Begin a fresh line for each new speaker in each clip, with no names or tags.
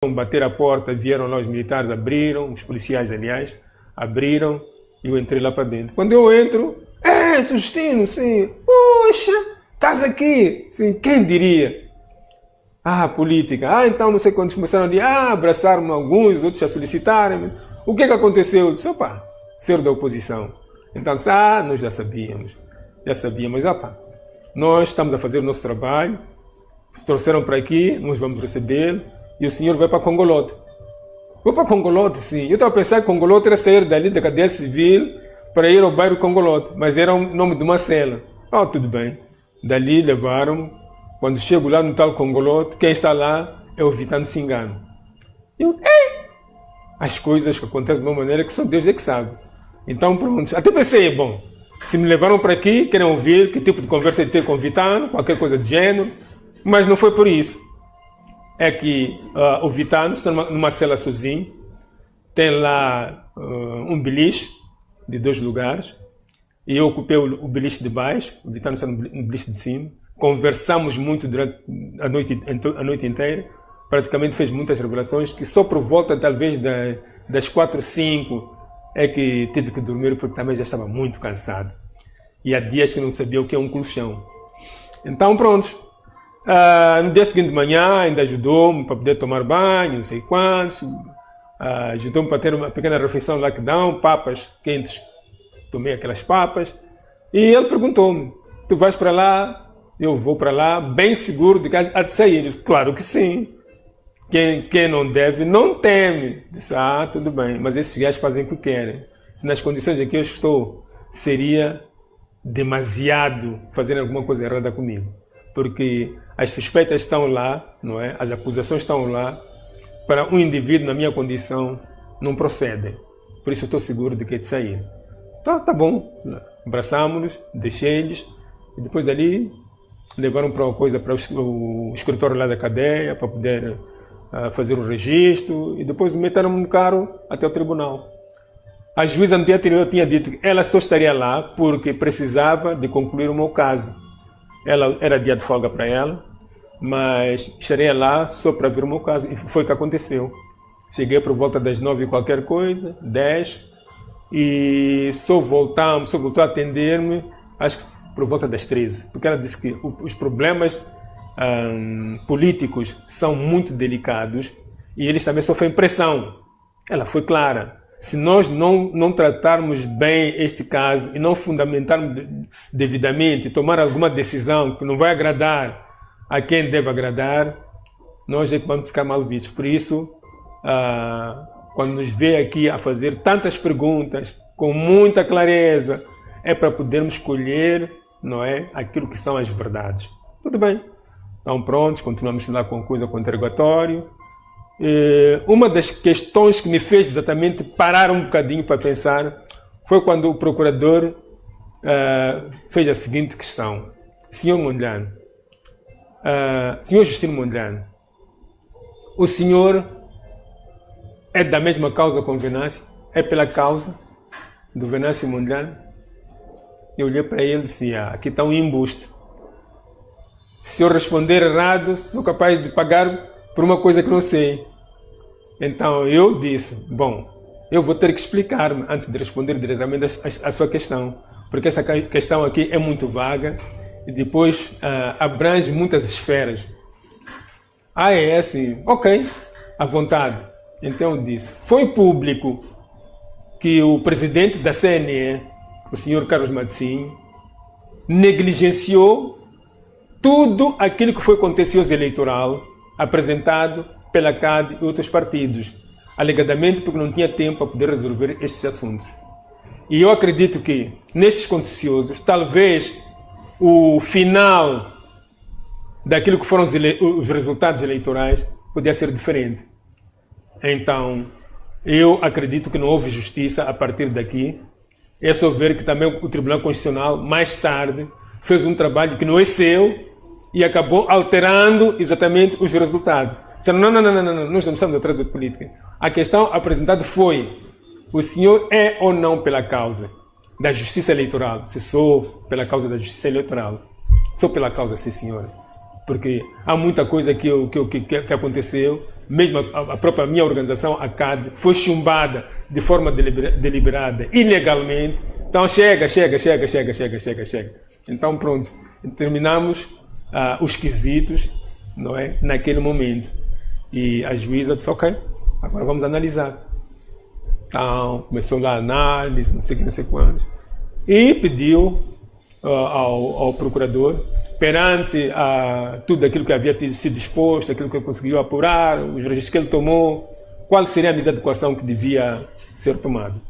bater a porta, vieram lá os militares, abriram, os policiais, aliás, abriram e eu entrei lá para dentro. Quando eu entro, Justino, sim, poxa, estás aqui, sim, quem diria? Política, então não sei quantos começaram a dizer, abraçaram-me alguns, outros a felicitarem-me. O que é que aconteceu? Eu disse, ser da oposição. Então, nós já sabíamos, nós estamos a fazer o nosso trabalho, trouxeram para aqui, nós vamos receber, e o senhor vai para Congolote. Vou para Congolote, sim. Eu estava a pensar que Congolote era sair dali da cadeia civil para ir ao bairro Congolote, mas era o nome de uma cela. Tudo bem. Dali levaram, quando chego lá no tal Congolote, quem está lá é o Vitano Cingano. As coisas que acontecem de uma maneira que só Deus é que sabe. Então pronto, até pensei, se me levaram para aqui, querem ouvir que tipo de conversa de ter com o Vitano, qualquer coisa de gênero, mas não foi por isso. É que o Vitano está numa cela sozinho, tem lá um beliche de 2 lugares, e eu ocupei o beliche de baixo, o Vitano está no beliche de cima, conversamos muito durante a noite inteira, praticamente fez muitas revelações, que só por volta talvez das 4, 5 é que tive que dormir, porque também já estava muito cansado. E há dias que não sabia o que é um colchão. Então pronto. No dia seguinte de manhã ainda ajudou-me para poder tomar banho, não sei quantos, ajudou-me para ter uma pequena refeição lá que dão, papas quentes, tomei aquelas papas, e ele perguntou-me, tu vais para lá? Eu vou para lá, bem seguro de casa, há de sair. Eu disse, claro que sim, quem não deve, não teme. Disse, tudo bem, mas esses gajos fazem o que querem, se nas condições em que eu estou, seria demasiado fazer alguma coisa errada comigo. Porque as suspeitas estão lá, não é? As acusações estão lá, para um indivíduo na minha condição não procedem. Por isso eu estou seguro de que é de sair. Tá bom, abraçámos-nos, deixei-lhes, e depois dali levaram para uma coisa para o escritório lá da cadeia, para poder fazer o registro, e depois meteram-me no carro até o tribunal. A juíza no dia anterior tinha dito que ela só estaria lá porque precisava de concluir o meu caso. Ela era dia de folga para ela, mas estaria lá só para ver o meu caso. E foi o que aconteceu. Cheguei por volta das 9 e qualquer coisa, 10, e só voltou a atender-me, acho que por volta das 13, porque ela disse que os problemas políticos são muito delicados e eles também sofrem pressão. Ela foi clara. Se nós não tratarmos bem este caso e não fundamentarmos devidamente, tomar alguma decisão que não vai agradar a quem deve agradar, nós é que vamos ficar mal vistos. Por isso, quando nos vê aqui a fazer tantas perguntas, com muita clareza, é para podermos escolher, não é, aquilo que são as verdades. Tudo bem. Então prontos, continuamos lá com o interrogatório. Uma das questões que me fez exatamente parar um bocadinho para pensar foi quando o procurador fez a seguinte questão. Senhor Mondlane, Senhor Justino Mondlane, o senhor é da mesma causa com o Venâncio? É pela causa do Venâncio Mondlane? Eu olhei para ele e disse, aqui está um embuste. Se eu responder errado, sou capaz de pagar por uma coisa que não sei. Então eu disse, eu vou ter que explicar-me antes de responder diretamente a sua questão, porque essa questão aqui é muito vaga e depois abrange muitas esferas. É assim, ok, à vontade. Então eu disse, foi público que o presidente da CNE, o senhor Carlos Matsinh, negligenciou tudo aquilo que foi contencioso eleitoral apresentado pela CAD e outros partidos, alegadamente porque não tinha tempo para poder resolver estes assuntos. E eu acredito que, nestes contenciosos, talvez o final daquilo que foram os resultados eleitorais podia ser diferente. Então, eu acredito que não houve justiça a partir daqui. É só ver que também o Tribunal Constitucional, mais tarde, fez um trabalho que não é seu e acabou alterando exatamente os resultados. Disseram, não, nós não estamos atrás da política. A questão apresentada foi, o senhor é ou não pela causa da justiça eleitoral? Se sou pela causa da justiça eleitoral, sou pela causa, sim senhor. Porque há muita coisa que aconteceu mesmo a própria minha organização, a CAD, foi chumbada de forma deliberada, ilegalmente. Então chega. Então pronto, terminamos os quesitos, não é? Naquele momento. E a juíza disse, ok, agora vamos analisar. Então começou lá a análise, não sei quantos. E pediu ao procurador, perante tudo aquilo que havia sido exposto, aquilo que ele conseguiu apurar, os registros que ele tomou, qual seria a medida de coação que devia ser tomada.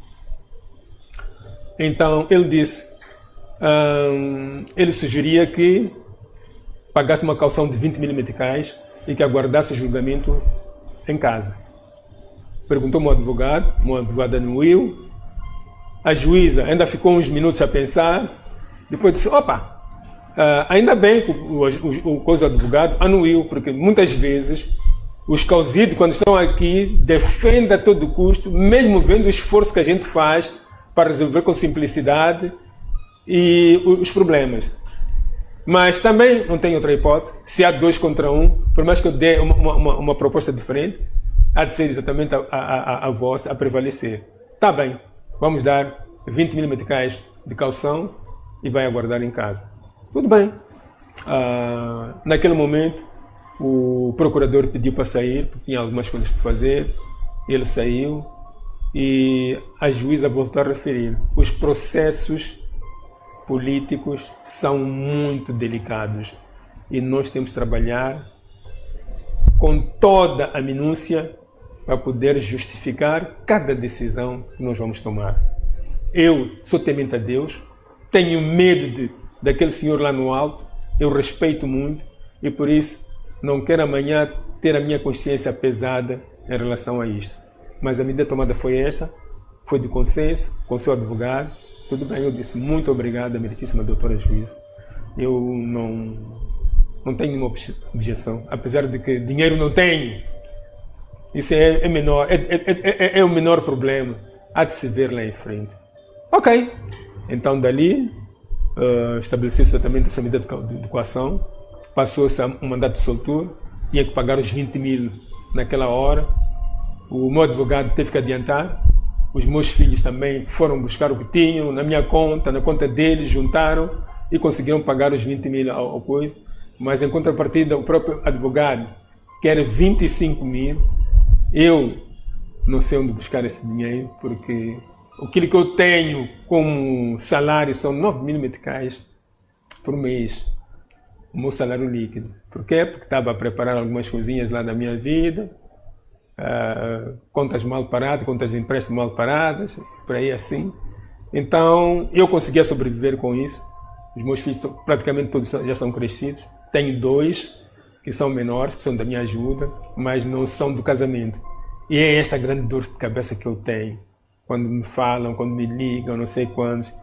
Então ele disse, ele sugeria que pagasse uma caução de 20 mil meticais e que aguardasse o julgamento em casa. Perguntou ao advogado anuiu, a juíza ainda ficou uns minutos a pensar, depois disse, opa, ainda bem que o coisa advogado anuiu, porque muitas vezes os causidos, quando estão aqui, defendem a todo custo, mesmo vendo o esforço que a gente faz para resolver com simplicidade e os problemas. Mas também não tem outra hipótese, se há 2 contra 1, por mais que eu dê uma proposta diferente, há de ser exatamente a vossa a prevalecer. Tá bem, vamos dar 20 mil meticais de caução e vai aguardar em casa. Tudo bem. Naquele momento, o procurador pediu para sair, porque tinha algumas coisas para fazer. Ele saiu e a juíza voltou a referir. Os processos políticos são muito delicados e nós temos que trabalhar com toda a minúcia para poder justificar cada decisão que nós vamos tomar. Eu sou temente a Deus, tenho medo daquele senhor lá no alto, eu respeito muito e por isso não quero amanhã ter a minha consciência pesada em relação a isto. Mas a medida tomada foi essa, foi de consenso com o seu advogado. Tudo bem, eu disse muito obrigado, meritíssima doutora juíza. Eu não tenho nenhuma objeção, apesar de que dinheiro não tenho. Isso é menor, é o menor problema. Há de se ver lá em frente. Ok, então dali estabeleceu-se exatamente essa medida de coação, passou-se um mandato de soltura, tinha que pagar os 20 mil naquela hora, o meu advogado teve que adiantar, os meus filhos também foram buscar o que tinham na minha conta, na conta deles, juntaram e conseguiram pagar os 20 mil ao coisa, mas em contrapartida o próprio advogado quer 25 mil, eu não sei onde buscar esse dinheiro, porque aquilo que eu tenho como salário são 9 mil meticais por mês, o meu salário líquido. Por quê? Porque estava a preparar algumas coisinhas lá da minha vida, contas mal paradas, contas de empréstimo mal paradas, por aí assim. Então, eu conseguia sobreviver com isso. Os meus filhos praticamente todos já são crescidos. Tenho 2 que são menores, que são da minha ajuda, mas não são do casamento. E é esta grande dor de cabeça que eu tenho. Quando me falam, quando me ligam, não sei quantos.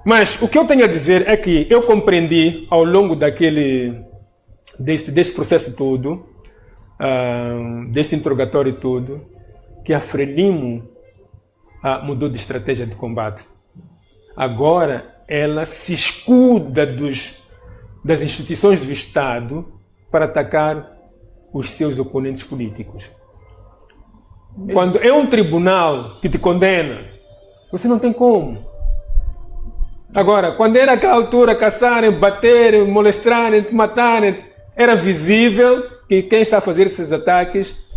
Mas o que eu tenho a dizer é que eu compreendi ao longo deste processo todo, deste interrogatório todo, que a Frelimo mudou de estratégia de combate. Agora ela se escuda das instituições do Estado para atacar os seus oponentes políticos. Quando é um tribunal que te condena, você não tem como. Agora, quando era aquela altura, caçarem, baterem, molestarem, matarem, era visível que quem está a fazer esses ataques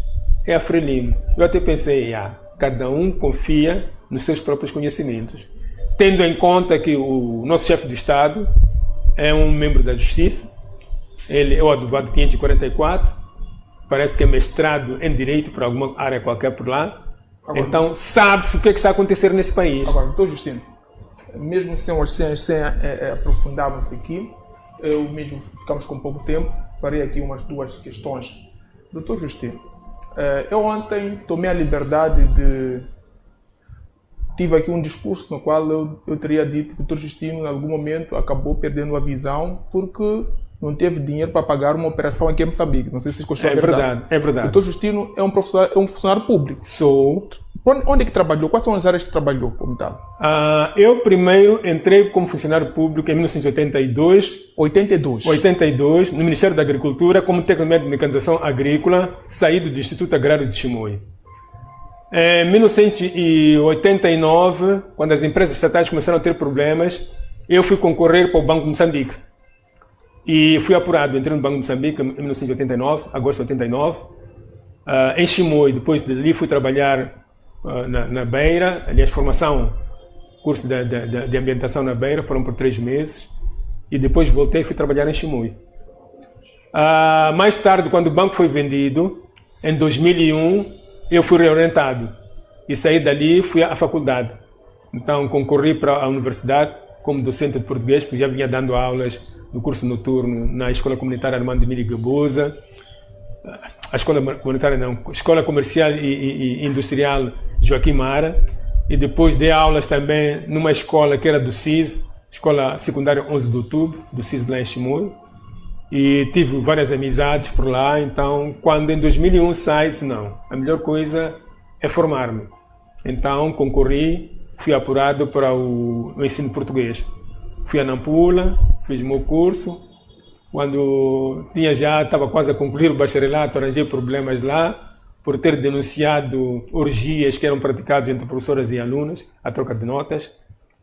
é a Frelimo. Eu até pensei, cada um confia nos seus próprios conhecimentos. Tendo em conta que o nosso chefe do Estado é um membro da Justiça, ele é o advogado 544, parece que é mestrado em Direito por alguma área qualquer por lá. Agora, então, sabe-se o que está a acontecer nesse país.
Agora, doutor Justino, mesmo sem aprofundarmos aqui, eu mesmo ficamos com pouco tempo, farei aqui umas 2 questões. Doutor Justino, eu ontem tomei a liberdade tive aqui um discurso no qual eu teria dito que o doutor Justino, em algum momento, acabou perdendo a visão porque não teve dinheiro para pagar uma operação aqui em Moçambique. Não sei se isso é verdade.
É verdade.
O doutor Justino é um funcionário público.
Sou.
Onde é que trabalhou? Quais são as áreas que trabalhou como tal?
Eu primeiro entrei como funcionário público em 1982. 82, no Ministério da Agricultura, como técnico de mecanização agrícola, saído do Instituto Agrário de Chimoio. Em 1989, quando as empresas estatais começaram a ter problemas, eu fui concorrer para o Banco de Moçambique. E fui apurado, entrei no Banco de Moçambique em 1989, agosto de 89, em Chimoio. Depois dali fui trabalhar na Beira, aliás, formação, curso de ambientação na Beira, foram por 3 meses, e depois voltei e fui trabalhar em Chimoio. Mais tarde, quando o banco foi vendido, em 2001, eu fui reorientado, e saí dali e fui à faculdade. Então, concorri para a universidade como docente de português, porque já vinha dando aulas no curso noturno na Escola Comunitária Armando Emílio Gabuza, a Escola Comunitária não, Escola Comercial e Industrial Joaquim Mara, e depois dei aulas também numa escola que era do CIS, Escola Secundária 11 de Outubro, do CIS lá em Chimoio, e tive várias amizades por lá. Então, quando em 2001 saí, disse não, a melhor coisa é formar-me. Então, concorri, fui apurado para o ensino português. Fui a Nampula, fiz o meu curso. Quando estava quase a concluir o bacharelato, arranjei problemas lá por ter denunciado orgias que eram praticadas entre professoras e alunas, a troca de notas.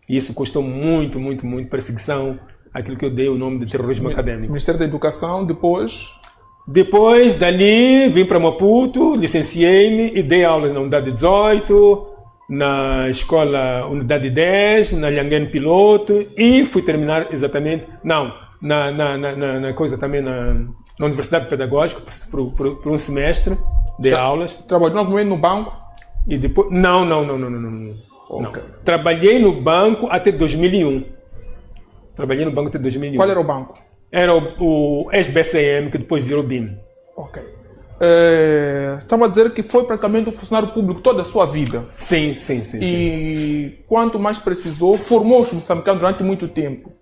E isso custou muito perseguição, aquilo que eu dei o nome de terrorismo acadêmico.
Ministério da Educação, depois?
Depois dali vim para Maputo, licenciei-me e dei aulas na Unidade 18, na Escola Unidade 10, na Lhanguene Piloto, e fui terminar exatamente, na coisa também na Universidade Pedagógica, por um semestre de aulas.
Trabalhou novamente no banco?
E depois, não.
Okay.
Trabalhei no banco até 2001. Trabalhei no banco até 2001.
Qual era o banco?
Era o ex-BCM, que depois virou BIM.
Ok. Estava a dizer que foi praticamente um funcionário público toda a sua vida.
Sim.
E quanto mais precisou, formou os moçambicanos durante muito tempo.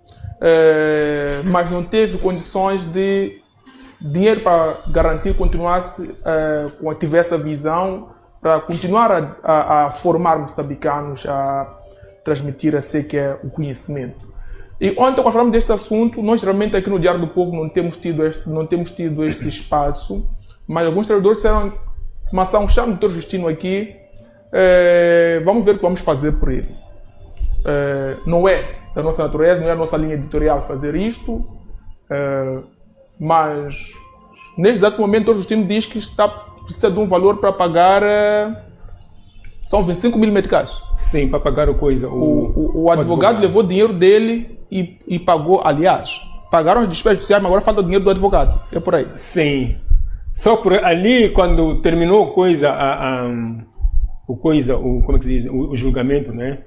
Mas não teve condições de dinheiro para garantir que continuasse, tivesse a visão para continuar a formar moçambicanos, a transmitir a ser que é o conhecimento. E ontem, quando falamos deste assunto, nós realmente aqui no Diário do Povo não temos tido este espaço, mas alguns trabalhadores disseram, Mação, chama o Dr. Justino aqui, vamos ver o que vamos fazer por ele. Não é da nossa natureza, não é a nossa linha editorial fazer isto, mas neste exato momento o Dr. Justino diz que precisa de um valor para pagar, são 25 mil meticais.
Sim, para pagar
o advogado levou dinheiro dele e pagou, aliás, pagaram as despesas judiciais, mas agora falta o dinheiro do advogado. É por aí.
Sim. Só por ali, quando terminou como é que se diz? O julgamento, né?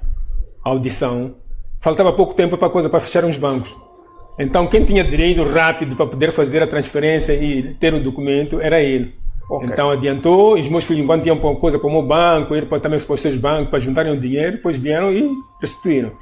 A audição, faltava pouco tempo para fechar uns bancos. Então, quem tinha direito rápido para poder fazer a transferência e ter o documento era ele. Okay. Então, adiantou, e os meus filhos tinham coisa para o meu banco, ele também os seus bancos para juntarem o dinheiro, depois vieram e restituíram.